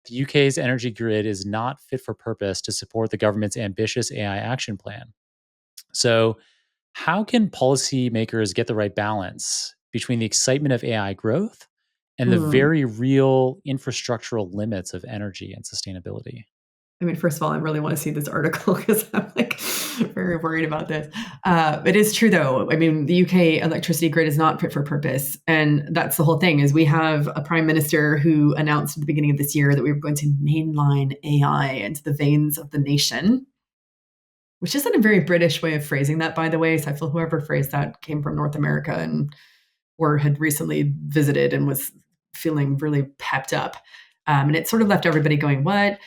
the UK's energy grid is not fit for purpose to support the government's ambitious AI action plan. So, how can policymakers get the right balance between the excitement of AI growth and the Hmm. very real infrastructural limits of energy and sustainability? I mean, first of all, I really want to see this article because I'm like very worried about this. It is true, though. I mean, the UK electricity grid is not fit for purpose, and that's the whole thing. Is we have a prime minister who announced at the beginning of this year that we were going to mainline AI into the veins of the nation, which isn't a very British way of phrasing that, by the way. So I feel whoever phrased that came from North America and or had recently visited and was feeling really pepped up. And it sort of left everybody going, "What?"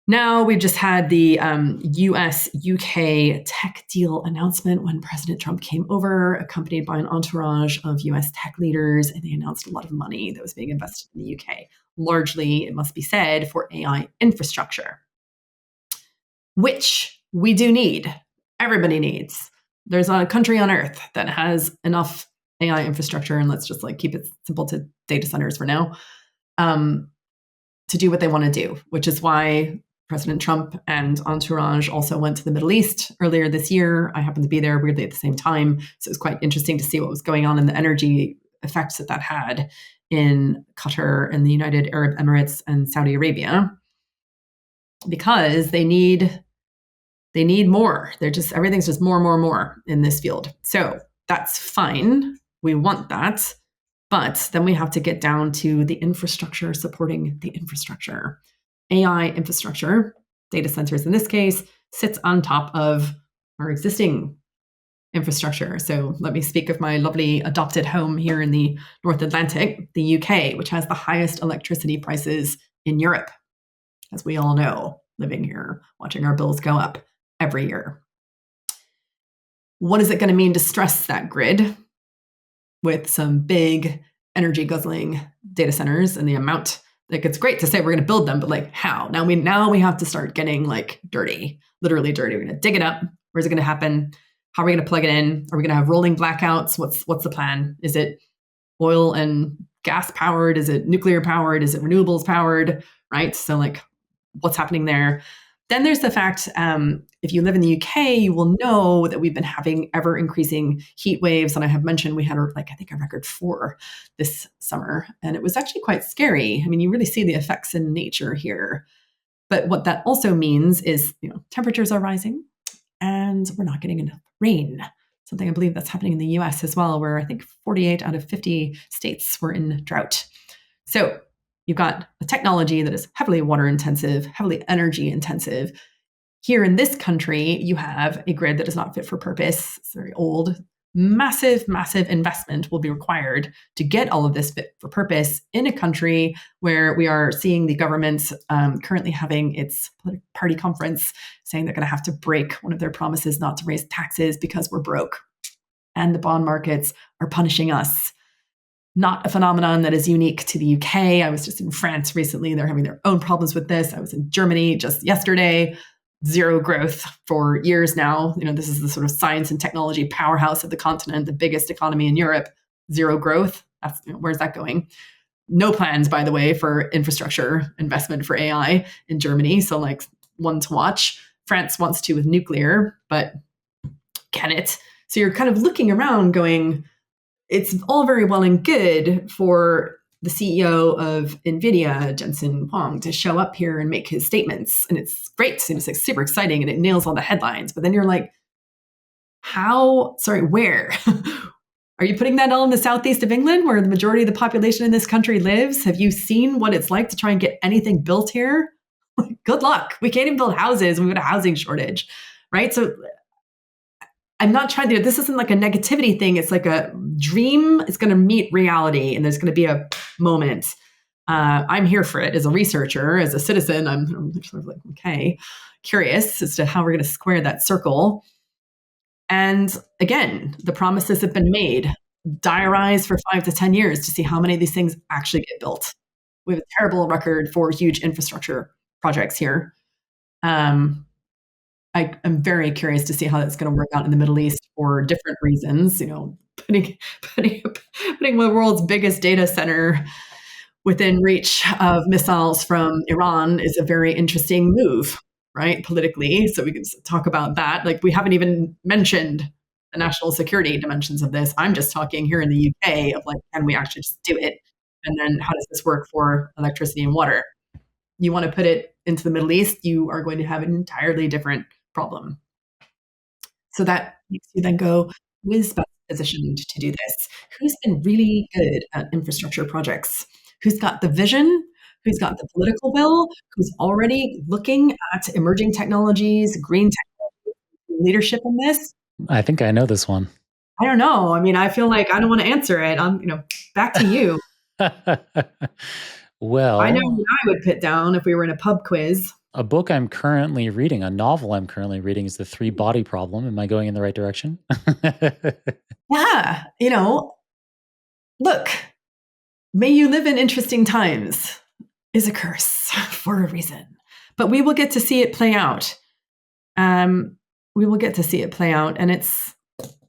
Now we've just had the US UK tech deal announcement when President Trump came over, accompanied by an entourage of US tech leaders, and they announced a lot of money that was being invested in the UK, largely, it must be said, for AI infrastructure, which we do need. Everybody needs. There's not a country on earth that has enough AI infrastructure, and let's just like keep it simple to data centers for now, to do what they want to do, which is why President Trump and entourage also went to the Middle East earlier this year. I happened to be there weirdly at the same time. So it was quite interesting to see what was going on in the energy effects that that had in Qatar and the United Arab Emirates and Saudi Arabia, because they need more. They're just, everything's just more in this field. So that's fine. We want that. But then we have to get down to the infrastructure supporting the infrastructure. AI infrastructure, data centers in this case, sits on top of our existing infrastructure. So let me speak of my lovely adopted home here in the North Atlantic, the UK, which has the highest electricity prices in Europe, as we all know, living here, watching our bills go up every year. What is it going to mean to stress that grid with some big energy guzzling data centers and the amount? Like, it's great to say we're going to build them, but like, how? Now we have to start getting like dirty, literally dirty. We're going to dig it up. Where's it going to happen? How are we going to plug it in? Are we going to have rolling blackouts? What's the plan? Is it oil and gas powered? Is it nuclear powered? Is it renewables powered? Right? So like, what's happening there? Then there's the fact, if you live in the UK, you will know that we've been having ever increasing heat waves. And I have mentioned we had, like, I think a record 4 this summer. And it was actually quite scary. I mean, you really see the effects in nature here. But what that also means is, temperatures are rising and we're not getting enough rain. Something I believe that's happening in the US as well, where I think 48 out of 50 states were in drought. So you've got a technology that is heavily water intensive, heavily energy intensive. Here in this country, you have a grid that is not fit for purpose. It's very old. Massive investment will be required to get all of this fit for purpose in a country where we are seeing the government currently having its party conference saying they're going to have to break one of their promises not to raise taxes because we're broke. And the bond markets are punishing us. Not a phenomenon that is unique to the UK. I was just in France recently. They're having their own problems with this. I was in Germany just yesterday. Zero growth for years now. This is the sort of science and technology powerhouse of the continent, the biggest economy in Europe. Zero growth. That's, where's that going? No plans, by the way, for infrastructure investment for AI in Germany. So like, one to watch. France wants to with nuclear, but can it? So you're kind of looking around going, it's all very well and good for the CEO of NVIDIA, Jensen Huang, to show up here and make his statements. And it's great. And it's like super exciting and it nails all the headlines. But then you're like, where? Are you putting that all in the southeast of England where the majority of the population in this country lives? Have you seen what it's like to try and get anything built here? Good luck. We can't even build houses. We've got a housing shortage, right? So I'm not trying to, this isn't like a negativity thing. It's like a dream is going to meet reality and there's going to be a moment. I'm here for it as a researcher, as a citizen. I'm sort of like, okay, curious as to how we're going to square that circle. And again, the promises have been made, diarized for 5 to 10 years to see how many of these things actually get built. We have a terrible record for huge infrastructure projects here. I'm very curious to see how that's going to work out in the Middle East for different reasons. Putting the world's biggest data center within reach of missiles from Iran is a very interesting move, right? Politically. So we can talk about that. Like, we haven't even mentioned the national security dimensions of this. I'm just talking here in the UK of like, can we actually just do it? And then how does this work for electricity and water? You want to put it into the Middle East, you are going to have an entirely different problem. So that makes you then go, who is best positioned to do this? Who's been really good at infrastructure projects? Who's got the vision? Who's got the political will? Who's already looking at emerging technologies, green technology, leadership in this? I think I know this one. I don't know. I mean, I feel like I don't want to answer it. Back to you. I know Well, what I would put down if we were in a pub quiz. a book I'm currently reading, a novel I'm currently reading is The Three Body Problem. Am I going in the right direction? Yeah, look, may you live in interesting times is a curse for a reason. But we will get to see it play out. We will get to see it play out, and it's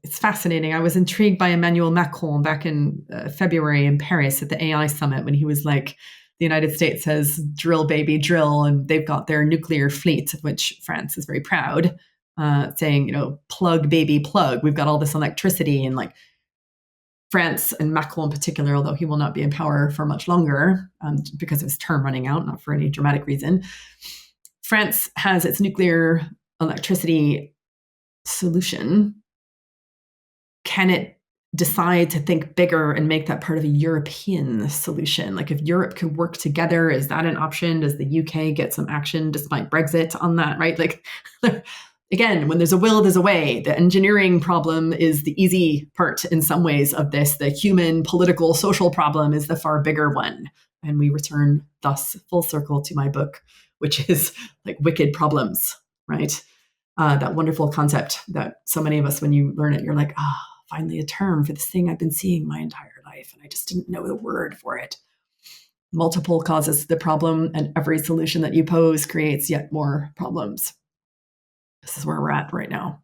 fascinating. I was intrigued by Emmanuel Macron back in February in Paris at the AI summit when he was like, the United States says, drill, baby, drill, and they've got their nuclear fleet, of which France is very proud, saying, plug, baby, plug. We've got all this electricity, and like France and Macron in particular, although he will not be in power for much longer because of his term running out, not for any dramatic reason. France has its nuclear electricity solution. Can it decide to think bigger and make that part of a European solution? Like, if Europe could work together, is that an option? Does the UK get some action despite Brexit on that, right? Like, again, when there's a will, there's a way. The engineering problem is the easy part in some ways of this. The human, political, social problem is the far bigger one. And we return thus full circle to my book, which is like wicked problems, right? That wonderful concept that so many of us, when you learn it, you're like, finally a term for this thing I've been seeing my entire life, and I just didn't know the word for it. Multiple causes the problem, and every solution that you pose creates yet more problems. This is where we're at right now.